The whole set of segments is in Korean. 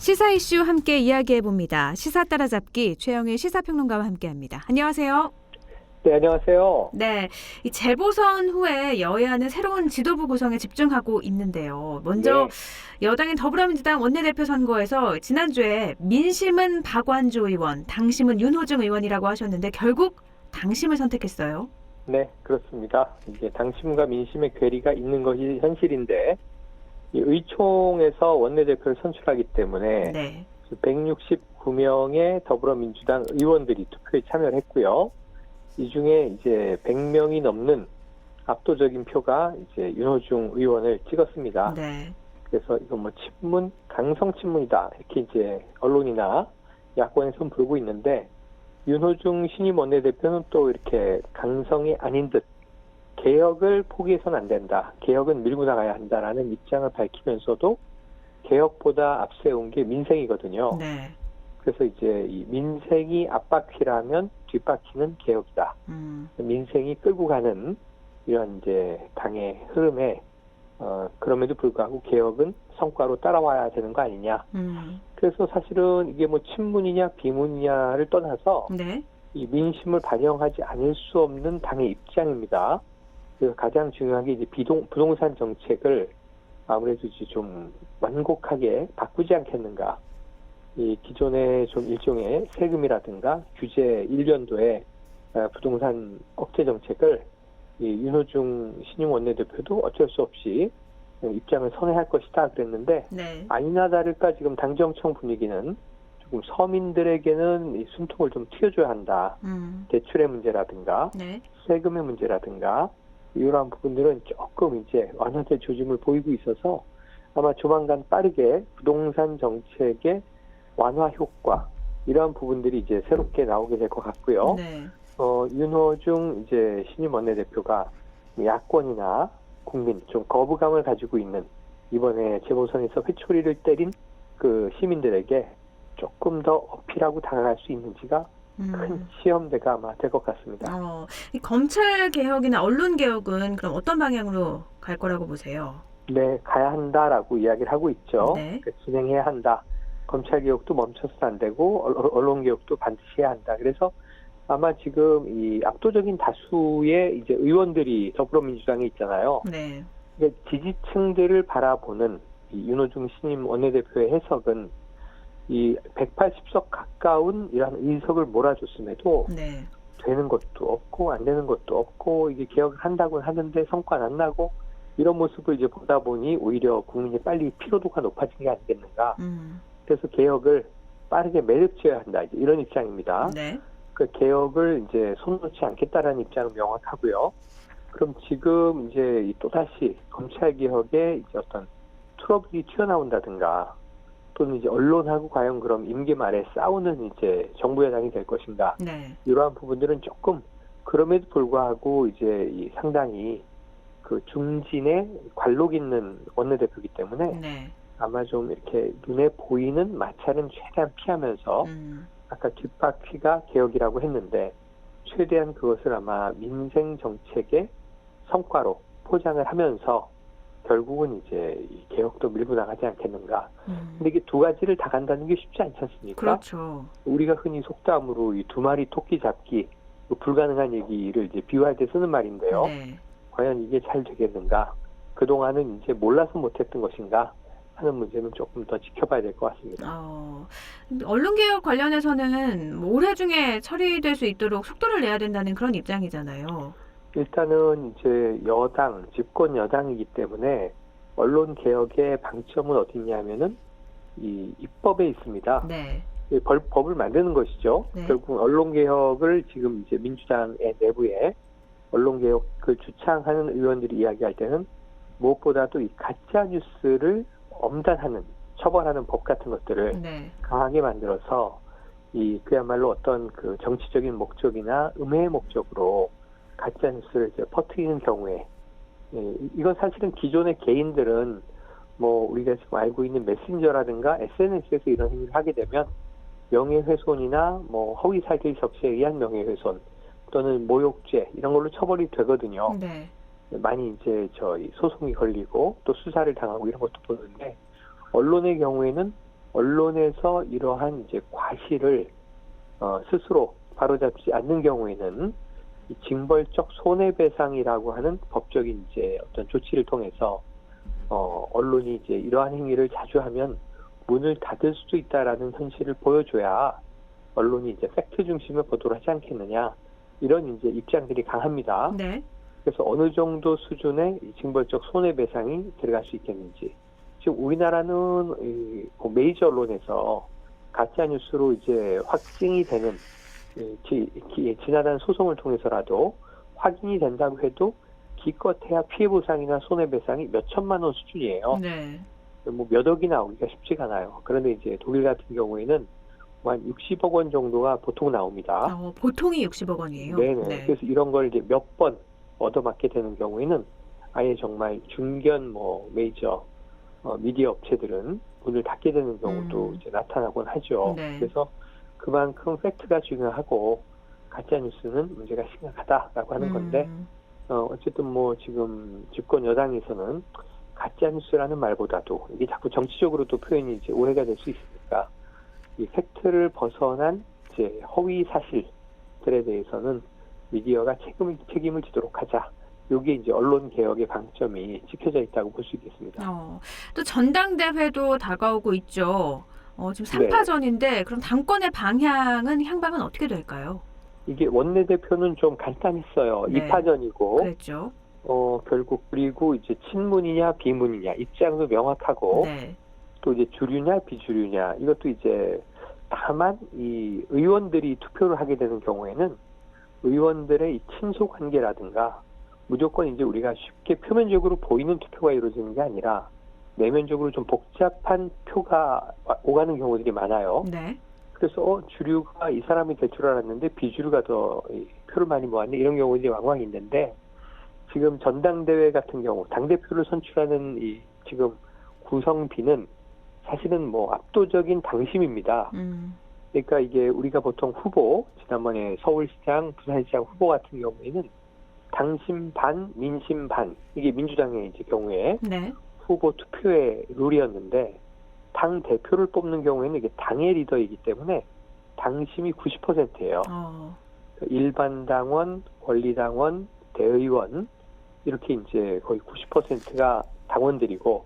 시사 이슈 함께 이야기해봅니다. 시사 따라잡기 최영일 시사평론가와 함께합니다. 안녕하세요. 네, 안녕하세요. 네, 이 재보선 후에 여야는 새로운 지도부 구성에 집중하고 있는데요. 먼저 여당인 더불어민주당 원내대표 선거에서 지난주에 민심은 박완주 의원, 당심은 윤호중 의원이라고 하셨는데 결국 당심을 선택했어요. 네, 그렇습니다. 이게 당심과 민심의 괴리가 있는 것이 현실인데 이 의총에서 원내대표를 선출하기 때문에 169명의 더불어민주당 의원들이 투표에 참여를 했고요. 이 중에 이제 100명이 넘는 압도적인 표가 이제 윤호중 의원을 찍었습니다. 네. 그래서 이거 뭐 친문, 강성 친문이다 이렇게 이제 언론이나 야권에서는 부르고 있는데 윤호중 신임 원내대표는 또 이렇게 강성이 아닌 듯 개혁을 포기해서는 안 된다. 개혁은 밀고 나가야 한다라는 입장을 밝히면서도 개혁보다 앞세운 게 민생이거든요. 네. 그래서 이제 이 민생이 앞바퀴라면 뒷바퀴는 개혁이다. 민생이 끌고 가는 이런 이제 당의 흐름에 그럼에도 불구하고 개혁은 성과로 따라와야 되는 거 아니냐. 그래서 사실은 이게 뭐 친문이냐 비문이냐를 떠나서 이 민심을 반영하지 않을 수 없는 당의 입장입니다. 그래서 가장 중요한 게 이제 부동산 정책을 아무래도 이제 좀 완곡하게 바꾸지 않겠는가. 이 기존의 좀 일종의 세금이라든가 규제 일련도의 부동산 억제 정책을 이 윤호중 신임 원내대표도 어쩔 수 없이 입장을 선회할 것이다 그랬는데 아니나 다를까 지금 당정청 분위기는 조금 서민들에게는 이 숨통을 좀 틔워줘야 한다. 대출의 문제라든가 세금의 문제라든가 이러한 부분들은 조금 이제 완화될 조짐을 보이고 있어서 아마 조만간 빠르게 부동산 정책의 완화 효과 이러한 부분들이 이제 새롭게 나오게 될 것 같고요. 윤호중 이제 신임 원내대표가 야권이나 국민 좀 거부감을 가지고 있는 이번에 재보선에서 회초리를 때린 그 시민들에게 조금 더 어필하고 다가갈 수 있는지가 큰 시험대가 아마 될 것 같습니다. 이 검찰 개혁이나 언론 개혁은 그럼 어떤 방향으로 갈 거라고 보세요? 네, 가야 한다라고 이야기를 하고 있죠. 진행해야 한다. 검찰 개혁도 멈춰서는 안 되고 언론 개혁도 반드시 해야 한다. 그래서 아마 지금 이 압도적인 다수의 이제 의원들이 더불어민주당에 있잖아요. 지지층들을 바라보는 이 윤호중 신임 원내대표의 해석은 이 180석 가까운 이런 의석을 몰아줬음에도 되는 것도 없고 안 되는 것도 없고 이게 개혁을 한다고 하는데 성과는 안 나고 이런 모습을 이제 보다 보니 오히려 국민이 빨리 피로도가 높아진 게 아니겠는가. 그래서 개혁을 빠르게 매듭지어야 한다. 이제 이런 입장입니다. 그 개혁을 이제 손 놓지 않겠다라는 입장은 명확하고요. 그럼 지금 이제 또다시 검찰 개혁에 이제 어떤 트러블이 튀어나온다든가 또는 이제 언론하고 과연 그럼 임기 말에 싸우는 이제 정부 여당이 될 것인가. 이러한 부분들은 조금 그럼에도 불구하고 이제 이 상당히 그 중진의 관록 있는 원내대표이기 때문에 아마 좀 이렇게 눈에 보이는 마찰은 최대한 피하면서 아까 뒷바퀴가 개혁이라고 했는데 최대한 그것을 아마 민생 정책의 성과로 포장을 하면서 결국은 이제 이 개혁도 밀고 나가지 않겠는가. 근데 이게 두 가지를 다 간다는 게 쉽지 않지 않습니까? 그렇죠. 우리가 흔히 속담으로 이 두 마리 토끼 잡기 불가능한 얘기를 이제 비유할 때 쓰는 말인데요. 과연 이게 잘 되겠는가? 그동안은 이제 몰라서 못했던 것인가? 하는 문제는 조금 더 지켜봐야 될 것 같습니다. 언론개혁 관련해서는 올해 중에 처리될 수 있도록 속도를 내야 된다는 그런 입장이잖아요. 일단은 이제 여당, 집권 여당이기 때문에 언론개혁의 방점은 어디 있냐면은 이 입법에 있습니다. 법을 만드는 것이죠. 결국 언론개혁을 지금 이제 민주당의 내부에 언론개혁을 주창하는 의원들이 이야기할 때는 무엇보다도 이 가짜뉴스를 엄단하는, 처벌하는 법 같은 것들을 강하게 만들어서 이 그야말로 어떤 그 정치적인 목적이나 음해의 목적으로 가짜뉴스를 이제 퍼뜨리는 경우에 이건 사실은 기존의 개인들은 뭐 우리가 지금 알고 있는 메신저라든가 SNS에서 이런 행위를 하게 되면 명예훼손이나 뭐 허위 사실 적시에 의한 명예훼손 또는 모욕죄 이런 걸로 처벌이 되거든요. 많이 이제 저희 소송이 걸리고 또 수사를 당하고 이런 것도 보는데 언론의 경우에는 언론에서 이러한 이제 과실을 스스로 바로잡지 않는 경우에는 이 징벌적 손해배상이라고 하는 법적인 이제 어떤 조치를 통해서 언론이 이제 이러한 행위를 자주 하면 문을 닫을 수도 있다라는 현실을 보여줘야 언론이 이제 팩트 중심의 보도를 하지 않겠느냐, 이런 이제 입장들이 강합니다. 네. 그래서 어느 정도 수준의 이 징벌적 손해배상이 들어갈 수 있겠는지. 지금 우리나라는 이 메이저 언론에서 가짜 뉴스로 이제 확증이 되는 지나간 소송을 통해서라도 확인이 된다고 해도 기껏해야 피해 보상이나 손해배상이 몇 천만 원 수준이에요. 네. 뭐 몇 억이 나오기가 쉽지가 않아요. 그런데 이제 독일 같은 경우에는 한 60억 원 정도가 보통 나옵니다. 보통이 60억 원이에요. 네네. 네. 그래서 이런 걸 이제 몇 번 얻어맞게 되는 경우에는 아예 정말 중견 메이저 미디어 업체들은 문을 닫게 되는 경우도 이제 나타나곤 하죠. 네. 그래서 그만큼 팩트가 중요하고 가짜 뉴스는 문제가 심각하다라고 하는 건데, 어쨌든 지금 집권 여당에서는 가짜 뉴스라는 말보다도 이게 자꾸 정치적으로 또 표현이 이제 오해가 될 수 있으니까 이 팩트를 벗어난 이제 허위 사실들에 대해서는 미디어가 책임을 지도록 하자. 이게 이제 언론 개혁의 방점이 찍혀져 있다고 볼 수 있겠습니다. 또 전당대회도 다가오고 있죠. 지금 3파전인데 그럼 당권의 향방은 어떻게 될까요? 이게 원내대표는 좀 간단했어요. 네. 2파전이고. 그랬죠. 결국 그리고 이제 친문이냐 비문이냐 입장도 명확하고. 네. 또 이제 주류냐 비주류냐 이것도 이제 다만 이 의원들이 투표를 하게 되는 경우에는 의원들의 이 친소 관계라든가 무조건 이제 우리가 쉽게 표면적으로 보이는 투표가 이루어지는 게 아니라 내면적으로 좀 복잡한 표가 오가는 경우들이 많아요. 네. 그래서 주류가 이 사람이 될 줄 알았는데 비주류가 더 표를 많이 모았네, 이런 경우들이 왕왕 있는데, 지금 전당대회 같은 경우 당대표를 선출하는 이 지금 구성비는 사실은 압도적인 당심입니다. 그러니까 이게 우리가 보통 후보, 지난번에 서울시장, 부산시장 후보 같은 경우에는 당심 반, 민심 반, 이게 민주당의 이제 경우에 네. 후보 투표의 룰이었는데, 당 대표를 뽑는 경우에는 이게 당의 리더이기 때문에 당심이 90%예요. 일반 당원, 권리당원, 대의원 이렇게 이제 거의 90%가 당원들이고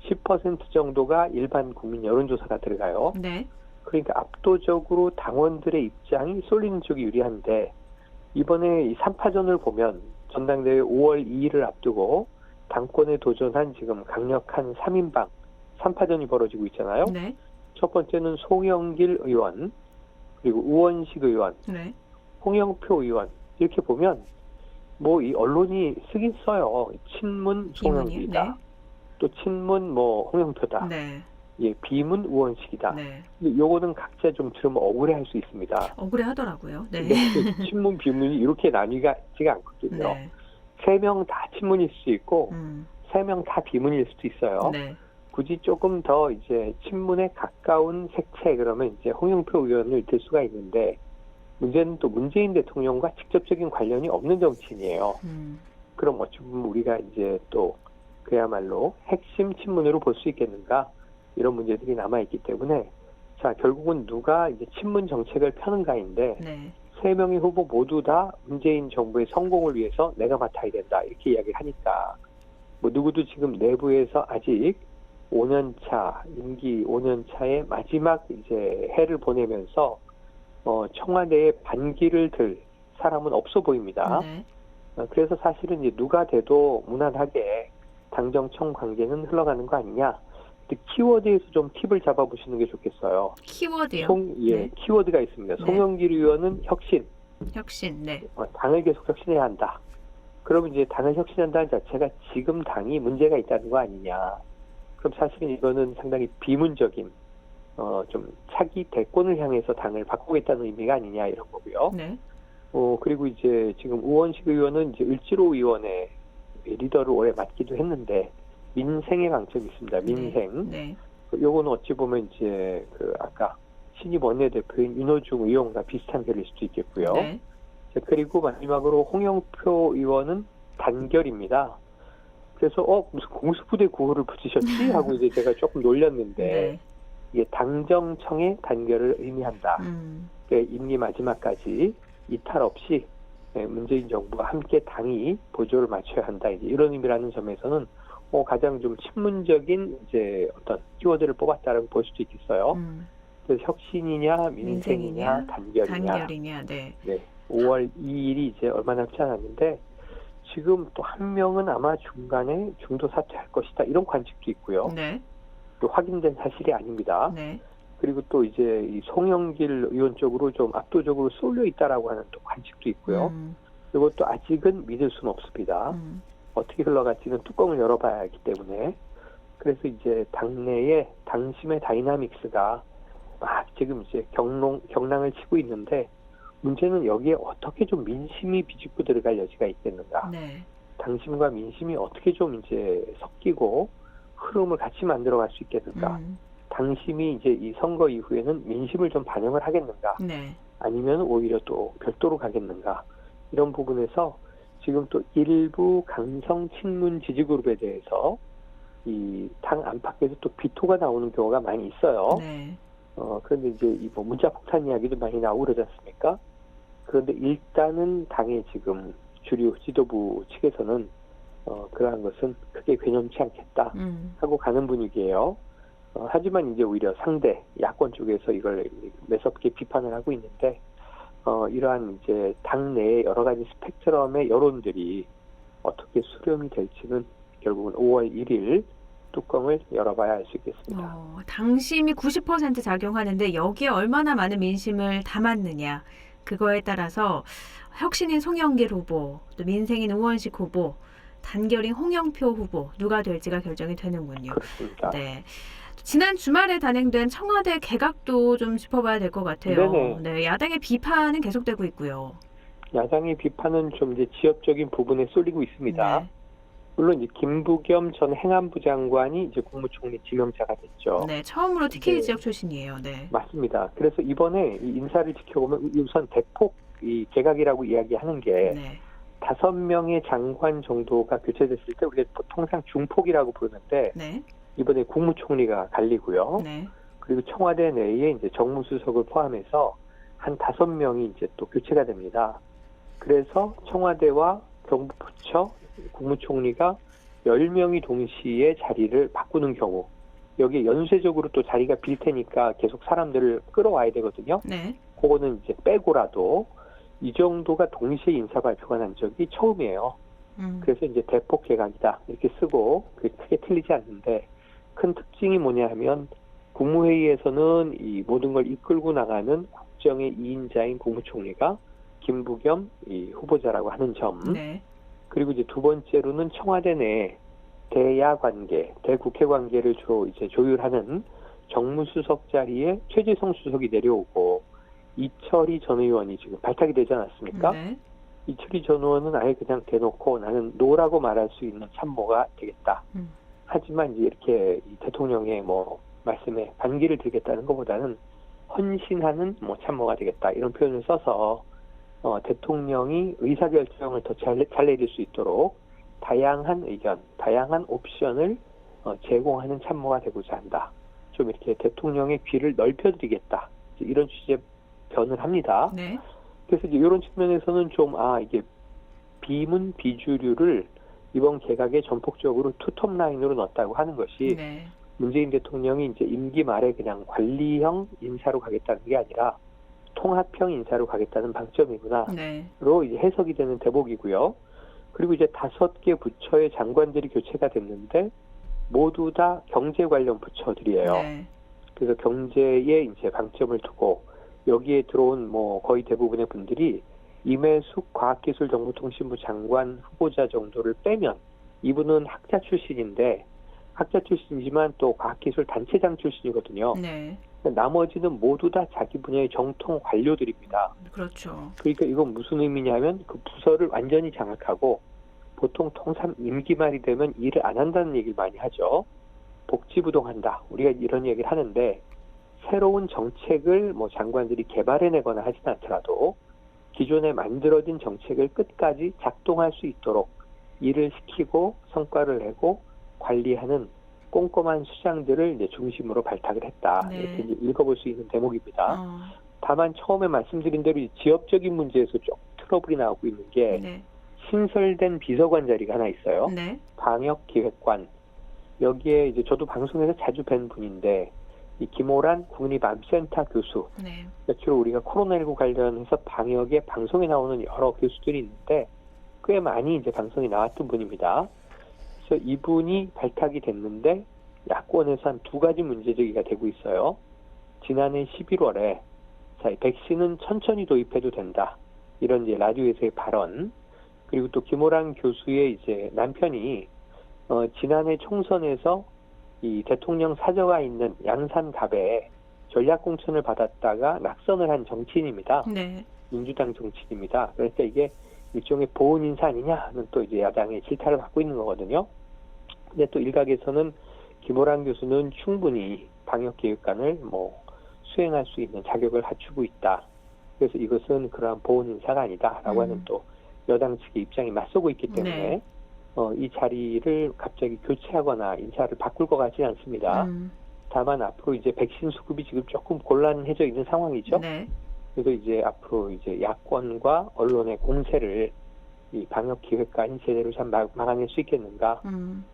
10% 정도가 일반 국민 여론조사가 들어가요. 네. 그러니까 압도적으로 당원들의 입장이 쏠리는 쪽이 유리한데, 이번에 이 3파전을 보면 전당대회 5월 2일을 앞두고 당권에 도전한 지금 강력한 3인방 3파전이 벌어지고 있잖아요. 네. 첫 번째는 송영길 의원, 그리고 우원식 의원, 네. 홍영표 의원, 이렇게 보면 이 언론이 쓰긴 써요. 친문 송영길이다. 네. 또 친문 홍영표다. 네. 예, 비문 우원식이다. 네. 요거는 각자 좀 들으면 억울해할 수 있습니다. 억울해하더라고요. 네. 친문 비문이 이렇게 나뉘지가 않거든요. 네. 3명 다 친문일 수 있고 3명 다 비문일 수도 있어요. 네. 굳이 조금 더 이제 친문에 가까운 색채 그러면 이제 홍영표 의원을 들 수가 있는데, 문제는 또 문재인 대통령과 직접적인 관련이 없는 정치인이에요. 그럼 어찌 보면 우리가 이제 또 그야말로 핵심 친문으로 볼 수 있겠는가, 이런 문제들이 남아있기 때문에, 자, 결국은 누가 이제 친문 정책을 펴는가인데, 네. 3명의 후보 모두 다 문재인 정부의 성공을 위해서 내가 맡아야 된다, 이렇게 이야기를 하니까, 누구도 지금 내부에서 아직 5년차, 임기 5년차의 마지막 이제 해를 보내면서, 청와대에 반기를 들 사람은 없어 보입니다. 네. 그래서 사실은 이제 누가 돼도 무난하게 당정청 관계는 흘러가는 거 아니냐. 키워드에서 좀 팁을 잡아보시는 게 좋겠어요. 키워드요? 네. 키워드가 있습니다. 네. 송영길 의원은 혁신. 네. 당을 계속 혁신해야 한다. 그러면 이제 당을 혁신한다는 자체가 지금 당이 문제가 있다는 거 아니냐. 그럼 사실은 이거는 상당히 비문적인, 좀 차기 대권을 향해서 당을 바꾸겠다는 의미가 아니냐, 이런 거고요. 네. 그리고 이제 지금 우원식 의원은 이제 을지로 의원의 리더를 오래 맡기도 했는데, 민생의 강점이 있습니다. 민생. 네. 요거는 어찌 보면 이제 아까 신입 원내대표인 윤호중 의원과 비슷한 결일 수도 있겠고요. 네. 그리고 마지막으로 홍영표 의원은 단결입니다. 그래서 무슨 공수부대 구호를 붙이셨지? 하고 이제 제가 조금 놀렸는데, 네. 이게 당정청의 단결을 의미한다. 임기 마지막까지 이탈 없이 문재인 정부와 함께 당이 보조를 맞춰야 한다. 이제 이런 의미라는 점에서는 가장 좀 친문적인 이제 어떤 키워드를 뽑았다라고 볼 수도 있겠어요. 그래서 혁신이냐, 민생이냐, 단결이냐. 네. 5월 2일이 이제 얼마 남지 않았는데 지금 또 한 명은 아마 중간에 중도 사퇴할 것이다. 이런 관측도 있고요. 네. 또 확인된 사실이 아닙니다. 네. 그리고 또 이제 이 송영길 의원 쪽으로 좀 압도적으로 쏠려 있다라고 하는 또 관측도 있고요. 이것도 아직은 믿을 수는 없습니다. 어떻게 흘러갈지는 뚜껑을 열어봐야 하기 때문에. 그래서 이제 당내에 당심의 다이나믹스가 막 지금 이제 경랑을 치고 있는데 문제는 여기에 어떻게 좀 민심이 비집고 들어갈 여지가 있겠는가. 네. 당심과 민심이 어떻게 좀 이제 섞이고 흐름을 같이 만들어갈 수 있겠는가. 당심이 이제 이 선거 이후에는 민심을 좀 반영을 하겠는가. 네. 아니면 오히려 또 별도로 가겠는가. 이런 부분에서 지금 또 일부 강성 친문 지지그룹에 대해서 이 당 안팎에서 또 비토가 나오는 경우가 많이 있어요. 네. 그런데 이제 이 뭐 문자 폭탄 이야기도 많이 나오고 그러지 않습니까? 그런데 일단은 당의 지금 주류 지도부 측에서는 그러한 것은 크게 괴념치 않겠다 하고 가는 분위기예요. 하지만 이제 오히려 상대 야권 쪽에서 이걸 매섭게 비판을 하고 있는데 이러한 이제 당내의 여러 가지 스펙트럼의 여론들이 어떻게 수렴이 될지는 결국은 5월 1일 뚜껑을 열어봐야 알 수 있겠습니다. 당심이 90% 작용하는데 여기에 얼마나 많은 민심을 담았느냐. 그거에 따라서 혁신인 송영길 후보, 또 민생인 우원식 후보, 단결인 홍영표 후보 누가 될지가 결정이 되는군요. 그렇습니다. 네. 지난 주말에 단행된 청와대 개각도 좀 짚어봐야 될 것 같아요. 네네. 네, 야당의 비판은 계속되고 있고요. 야당의 비판은 좀 이제 지역적인 부분에 쏠리고 있습니다. 네. 물론 이제 김부겸 전 행안부 장관이 이제 국무총리 지명자가 됐죠. 네, 처음으로 TK 네. 지역 출신이에요. 네. 맞습니다. 그래서 이번에 이 인사를 지켜보면 우선 대폭 이 개각이라고 이야기하는 게 네. 5명의 장관 정도가 교체됐을 때 우리가 통상 중폭이라고 부르는데 네. 이번에 국무총리가 갈리고요. 네. 그리고 청와대 내에 이제 정무수석을 포함해서 한 5명이 이제 또 교체가 됩니다. 그래서 청와대와 경부처 국무총리가 10명이 동시에 자리를 바꾸는 경우 여기에 연쇄적으로 또 자리가 빌 테니까 계속 사람들을 끌어와야 되거든요. 네. 그거는 이제 빼고라도 이 정도가 동시에 인사 발표가 난 적이 처음이에요. 그래서 이제 대폭 개각이다 이렇게 쓰고 그게 크게 틀리지 않는데 큰 특징이 뭐냐 하면 국무회의에서는 이 모든 걸 이끌고 나가는 국정의 2인자인 국무총리가 김부겸 이 후보자라고 하는 점. 네. 그리고 이제 두 번째로는 청와대 내 대야 관계, 대국회 관계를 주로 이제 조율하는 정무수석 자리에 최재성 수석이 내려오고 이철희 전 의원이 지금 발탁이 되지 않았습니까? 네. 이철희 전 의원은 아예 그냥 대놓고 나는 노라고 말할 수 있는 참모가 되겠다. 하지만 이제 이렇게 이 대통령의 뭐 말씀에 반기를 들겠다는 것보다는 헌신하는 뭐 참모가 되겠다 이런 표현을 써서 대통령이 의사결정을 더 잘 내릴 수 있도록 다양한 의견, 다양한 옵션을 제공하는 참모가 되고자 한다. 좀 이렇게 대통령의 귀를 넓혀드리겠다. 이런 취지의 변을 합니다. 네. 그래서 이제 이런 측면에서는 좀 이게 비문 비주류를 이번 개각에 전폭적으로 투톱 라인으로 넣었다고 하는 것이 네. 문재인 대통령이 이제 임기 말에 그냥 관리형 인사로 가겠다는 게 아니라 통합형 인사로 가겠다는 방점이구나로 네. 이제 해석이 되는 대목이고요. 그리고 이제 5개 부처의 장관들이 교체가 됐는데 모두 다 경제 관련 부처들이에요. 네. 그래서 경제에 이제 방점을 두고 여기에 들어온 뭐 거의 대부분의 분들이 임혜숙 과학기술정보통신부 장관 후보자 정도를 빼면 이분은 학자 출신인데 학자 출신이지만 또 과학기술 단체장 출신이거든요. 네. 나머지는 모두 다 자기 분야의 정통 관료들입니다. 그렇죠. 그러니까 이건 무슨 의미냐면 그 부서를 완전히 장악하고 보통 통상 임기 말이 되면 일을 안 한다는 얘기를 많이 하죠. 복지부동한다. 우리가 이런 얘기를 하는데 새로운 정책을 뭐 장관들이 개발해내거나 하진 않더라도 기존에 만들어진 정책을 끝까지 작동할 수 있도록 일을 시키고 성과를 내고 관리하는 꼼꼼한 수장들을 이제 중심으로 발탁을 했다. 네. 이렇게 이제 읽어볼 수 있는 대목입니다. 다만 처음에 말씀드린 대로 이 지역적인 문제에서 좀 트러블이 나오고 있는 게 네. 신설된 비서관 자리가 하나 있어요. 네. 방역기획관. 여기에 이제 저도 방송에서 자주 뵌 분인데 이 김호란 국립암센터 교수. 네. 주로 우리가 코로나19 관련해서 방역에 방송에 나오는 여러 교수들이 있는데 꽤 많이 이제 방송에 나왔던 분입니다. 그래서 이분이 발탁이 됐는데 야권에서 한 두 가지 문제 제기가 되고 있어요. 지난해 11월에 백신은 천천히 도입해도 된다. 이런 이제 라디오에서의 발언. 그리고 또 김호란 교수의 이제 남편이 지난해 총선에서 이 대통령 사저가 있는 양산갑에 전략공천을 받았다가 낙선을 한 정치인입니다. 네. 민주당 정치인입니다. 그러니까 이게 일종의 보훈 인사 아니냐는 또 이제 야당의 질타를 받고 있는 거거든요. 근데 또 일각에서는 김호란 교수는 충분히 방역계획관을 수행할 수 있는 자격을 갖추고 있다. 그래서 이것은 그러한 보훈 인사가 아니다라고 하는 또 여당 측의 입장이 맞서고 있기 때문에 네. 이 자리를 갑자기 교체하거나 인사를 바꿀 것 같지는 않습니다. 다만 앞으로 이제 백신 수급이 지금 조금 곤란해져 있는 상황이죠. 네. 그래서 이제 앞으로 이제 야권과 언론의 공세를 이 방역기획관이 제대로 잘 막아낼 수 있겠는가.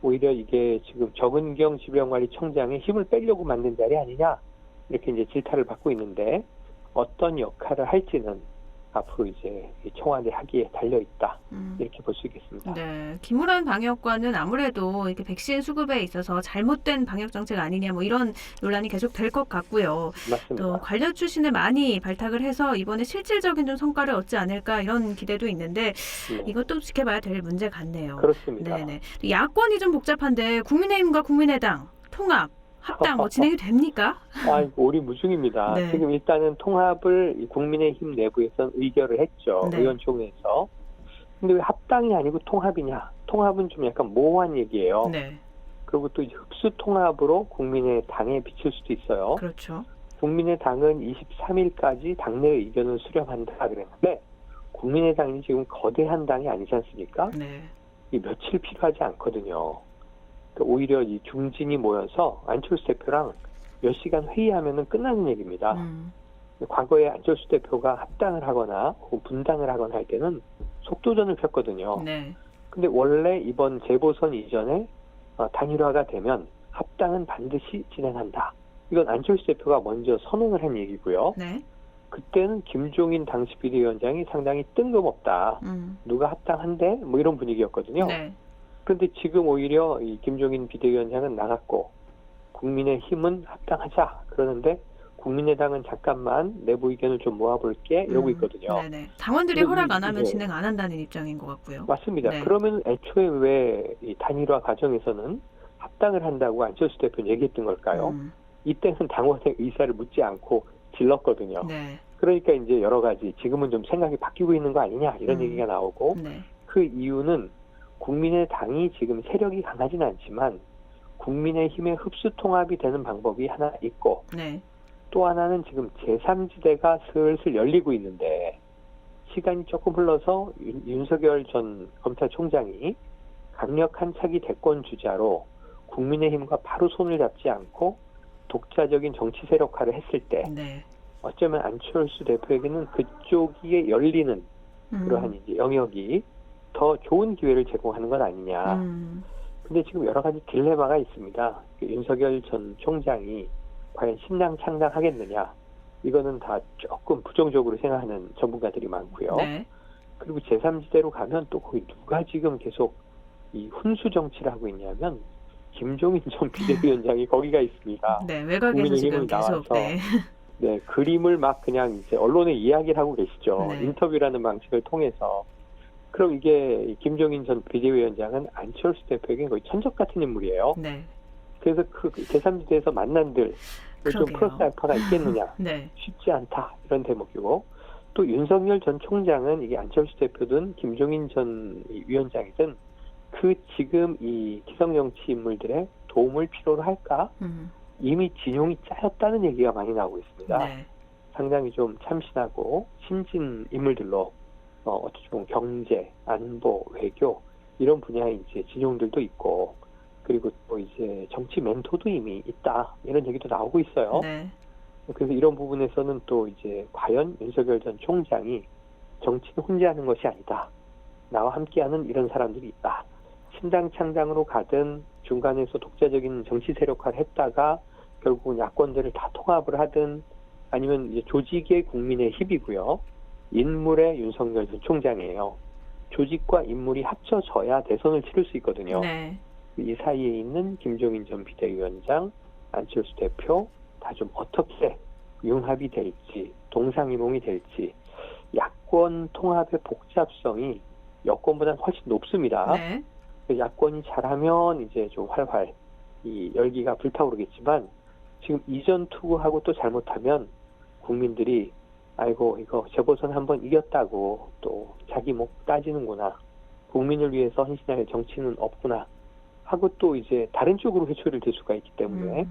오히려 이게 지금 정은경 질병관리청장의 힘을 빼려고 만든 자리 아니냐. 이렇게 이제 질타를 받고 있는데 어떤 역할을 할지는 앞으로 이제 청와대 학의에 달려있다. 이렇게 볼 수 있겠습니다. 네. 김호란 방역관은 아무래도 이렇게 백신 수급에 있어서 잘못된 방역정책 아니냐 이런 논란이 계속 될 것 같고요. 맞습니다. 또 관련 출신을 많이 발탁을 해서 이번에 실질적인 좀 성과를 얻지 않을까 이런 기대도 있는데 이것도 지켜봐야 될 문제 같네요. 그렇습니다. 네네. 야권이 좀 복잡한데 국민의힘과 국민의당 통합 합당 진행이 됩니까? 오리무중입니다. 네. 지금 일단은 통합을 국민의힘 내부에서는 의결을 했죠. 네. 의원총회에서. 근데 왜 합당이 아니고 통합이냐? 통합은 좀 약간 모호한 얘기예요. 네. 그리고 또 흡수 통합으로 국민의당에 비칠 수도 있어요. 그렇죠. 국민의당은 23일까지 당내 의견을 수렴한다 그랬는데 국민의당이 지금 거대한 당이 아니지 않습니까? 네. 이 며칠 필요하지 않거든요. 오히려 이 중진이 모여서 안철수 대표랑 몇 시간 회의하면은 끝나는 얘기입니다. 과거에 안철수 대표가 합당을 하거나 혹은 분당을 하거나 할 때는 속도전을 폈거든요. 네. 근데 원래 이번 재보선 이전에 단일화가 되면 합당은 반드시 진행한다. 이건 안철수 대표가 먼저 선언을 한 얘기고요. 네. 그때는 김종인 당시 비대위원장이 상당히 뜬금없다. 누가 합당한대? 이런 분위기였거든요. 네. 그런데 지금 오히려 이 김종인 비대위원장은 나갔고 국민의힘은 합당하자 그러는데 국민의당은 잠깐만 내부 의견을 좀 모아볼게 이러고 있거든요. 네네. 당원들이 허락 안 하면 진행 안 한다는 입장인 것 같고요. 맞습니다. 네. 그러면 애초에 왜 이 단일화 과정에서는 합당을 한다고 안철수 대표는 얘기했던 걸까요? 이때는 당원의 의사를 묻지 않고 질렀거든요. 네. 그러니까 이제 여러 가지 지금은 좀 생각이 바뀌고 있는 거 아니냐 이런 얘기가 나오고 네. 그 이유는 국민의당이 지금 세력이 강하진 않지만 국민의힘의 흡수 통합이 되는 방법이 하나 있고 네. 또 하나는 지금 제3지대가 슬슬 열리고 있는데 시간이 조금 흘러서 윤석열 전 검찰총장이 강력한 차기 대권 주자로 국민의힘과 바로 손을 잡지 않고 독자적인 정치 세력화를 했을 때 네. 어쩌면 안철수 대표에게는 그쪽이 열리는 그러한 이제 영역이 더 좋은 기회를 제공하는 것 아니냐. 근데 지금 여러 가지 딜레마가 있습니다. 윤석열 전 총장이 과연 신당 창당하겠느냐. 이거는 다 조금 부정적으로 생각하는 전문가들이 많고요. 네. 그리고 제3지대로 가면 또 거기 누가 지금 계속 이 훈수 정치를 하고 있냐면 김종인 전 비대위원장이 거기가 있습니다. 네, 외곽에서 지금 계속 네, 그림을 막 그냥 이제 언론에 이야기를 하고 계시죠. 네. 인터뷰라는 방식을 통해서. 그럼 이게 김종인 전 비대위원장은 안철수 대표에게 거의 천적 같은 인물이에요. 네. 그래서 그 제3지대에서 만난들 좀 플러스 알파가 있겠느냐. 네. 쉽지 않다. 이런 대목이고. 또 윤석열 전 총장은 이게 안철수 대표든 김종인 전 위원장이든 그 지금 이 기성정치 인물들의 도움을 필요로 할까? 이미 진용이 짜였다는 얘기가 많이 나오고 있습니다. 네. 상당히 좀 참신하고 신진 인물들로 어떻게 보면 경제, 안보, 외교 이런 분야의 이제 진용들도 있고 그리고 또 이제 정치 멘토도 이미 있다 이런 얘기도 나오고 있어요. 네. 그래서 이런 부분에서는 또 이제 과연 윤석열 전 총장이 정치는 혼자 하는 것이 아니다. 나와 함께하는 이런 사람들이 있다. 신당 창당으로 가든 중간에서 독자적인 정치 세력화를 했다가 결국은 야권들을 다 통합을 하든 아니면 이제 조직의 국민의 힘이고요. 인물의 윤석열 전 총장이에요. 조직과 인물이 합쳐져야 대선을 치를 수 있거든요. 네. 이 사이에 있는 김종인 전 비대위원장, 안철수 대표 다 좀 어떻게 융합이 될지, 동상이몽이 될지 야권 통합의 복잡성이 여권보다는 훨씬 높습니다. 네. 야권이 잘하면 이제 좀 활활 이 열기가 불타오르겠지만 지금 이전 투구하고 또 잘못하면 국민들이 아이고 이거 재보선 한번 이겼다고 또 자기 목 따지는구나. 국민을 위해서 헌신할 정치는 없구나. 하고 또 이제 다른 쪽으로 회초리를 댈 수가 있기 때문에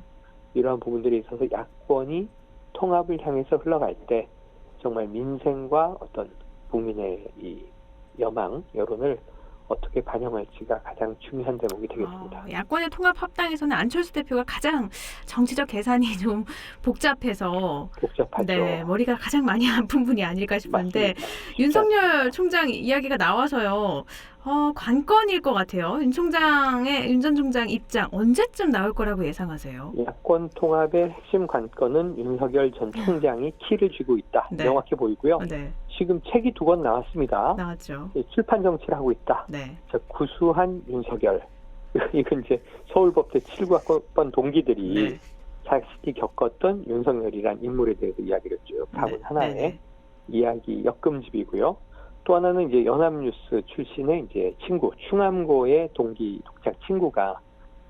이러한 부분들에 있어서 야권이 통합을 향해서 흘러갈 때 정말 민생과 어떤 국민의 이 여망, 여론을 어떻게 반영할지가 가장 중요한 대목이 되겠습니다. 야권의 통합 합당에서는 안철수 대표가 가장 정치적 계산이 좀 복잡하죠. 네, 머리가 가장 많이 아픈 분이 아닐까 싶은데 맞습니다. 윤석열 총장 이야기가 나와서요. 관건일 것 같아요. 윤 전 총장 입장 언제쯤 나올 거라고 예상하세요? 야권 통합의 핵심 관건은 윤석열 전 총장이 키를 쥐고 있다. 네. 명확해 보이고요. 네. 지금 책이 2권 나왔습니다. 나왔죠. 출판 정치를 하고 있다. 네. 구수한 윤석열. 이건 이제 서울법대 7학번 동기들이 네. 자신이 겪었던 윤석열이란 인물에 대해서 이야기를 쭉 담은 네. 하나의 네. 이야기 역금집이고요. 또 하나는 이제 연합뉴스 출신의 이제 친구, 충암고의 동기 독자 친구가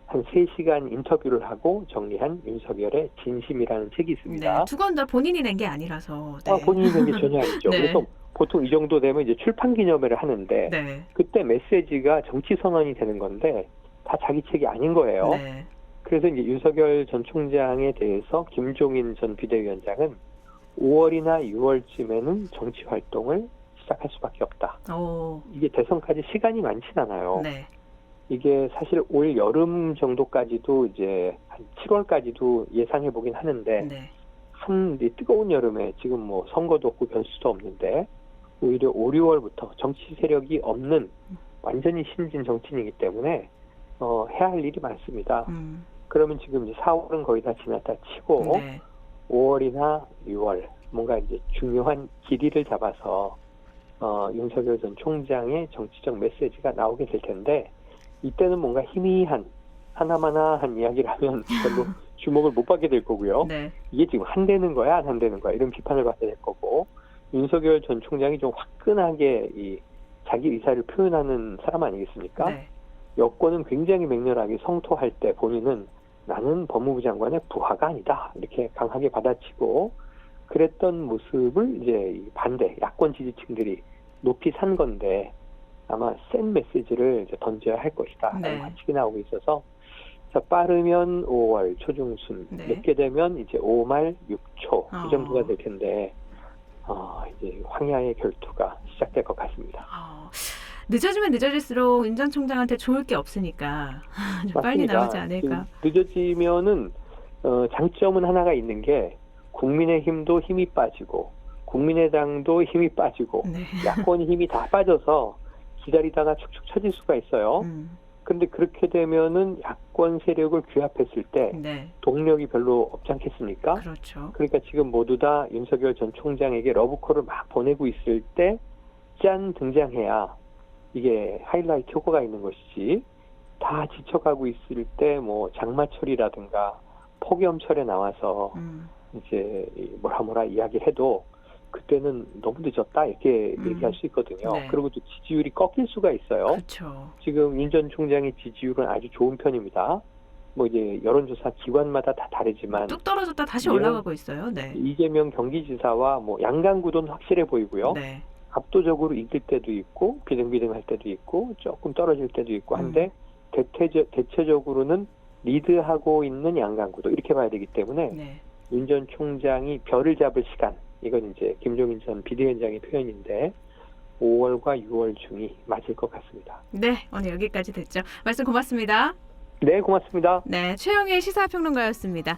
한 3시간 인터뷰를 하고 정리한 윤석열의 진심이라는 책이 있습니다. 네. 두 권 다 본인이 낸 게 아니라서. 네. 본인이 낸 게 전혀 아니죠. 네. 그래서 보통 이 정도 되면 이제 출판 기념회를 하는데 네. 그때 메시지가 정치 선언이 되는 건데 다 자기 책이 아닌 거예요. 네. 그래서 이제 윤석열 전 총장에 대해서 김종인 전 비대위원장은 5월이나 6월쯤에는 정치 활동을 시작할 수밖에 없다. 이게 대선까지 시간이 많진 않아요. 네. 이게 사실 올 여름 정도까지도 이제 한 7월까지도 예상해 보긴 하는데 네. 한 뜨거운 여름에 지금 뭐 선거도 없고 변수도 없는데 오히려 5, 6월부터 정치 세력이 없는 완전히 신진 정치인이기 때문에 해야 할 일이 많습니다. 그러면 지금 이제 4월은 거의 다 지났다 치고 네. 5월이나 6월 뭔가 이제 중요한 길이를 잡아서 윤석열 전 총장의 정치적 메시지가 나오게 될 텐데 이때는 뭔가 희미한 하나마나한 이야기를 하면 별로 주목을 못 받게 될 거고요. 네. 이게 지금 한대는 거야 안 한대는 거야 이런 비판을 받게 될 거고 윤석열 전 총장이 좀 화끈하게 이 자기 의사를 표현하는 사람 아니겠습니까? 네. 여권은 굉장히 맹렬하게 성토할 때 본인은 나는 법무부 장관의 부하가 아니다 이렇게 강하게 받아치고 그랬던 모습을 이제 반대 야권 지지층들이 높이 산 건데 아마 센 메시지를 이제 던져야 할 것이다 네. 라는 관측이 나오고 있어서 빠르면 5월 초중순 네. 늦게 되면 이제 5말 6초 이 정도가 될 텐데 이제 황야의 결투가 시작될 것 같습니다. 늦어지면 늦어질수록 윤 전 총장한테 좋을 게 없으니까 좀 빨리 나오지 않을까. 늦어지면은 장점은 하나가 있는 게 국민의힘도 힘이 빠지고 국민의당도 힘이 빠지고 네. 야권이 힘이 다 빠져서 기다리다가 축축 처질 수가 있어요. 그런데 그렇게 되면은 야권 세력을 규합했을 때 네. 동력이 별로 없지 않겠습니까? 그렇죠. 그러니까 지금 모두 다 윤석열 전 총장에게 러브콜을 막 보내고 있을 때 짠 등장해야 이게 하이라이트 효과가 있는 것이지 다 지쳐가고 있을 때 뭐 장마철이라든가 폭염철에 나와서 이제 뭐라 이야기를 해도 그때는 너무 늦었다 이렇게 얘기할 수 있거든요. 네. 그리고 또 지지율이 꺾일 수가 있어요. 그렇죠. 지금 윤 전 총장의 지지율은 아주 좋은 편입니다. 뭐 이제 여론조사 기관마다 다 다르지만 뚝 떨어졌다 다시 올라가고 있어요. 네. 이재명 경기지사와 뭐 양강구도는 확실해 보이고요. 네. 압도적으로 이길 때도 있고 비등비등할 때도 있고 조금 떨어질 때도 있고 한데 대체적으로는 리드하고 있는 양강구도 이렇게 봐야 되기 때문에 네. 윤 전 총장이 별을 잡을 시간 이건 이제 김종인 전 비대위원장의 표현인데 5월과 6월 중이 맞을 것 같습니다. 네, 오늘 여기까지 됐죠. 말씀 고맙습니다. 네, 고맙습니다. 네, 최영일 시사평론가였습니다.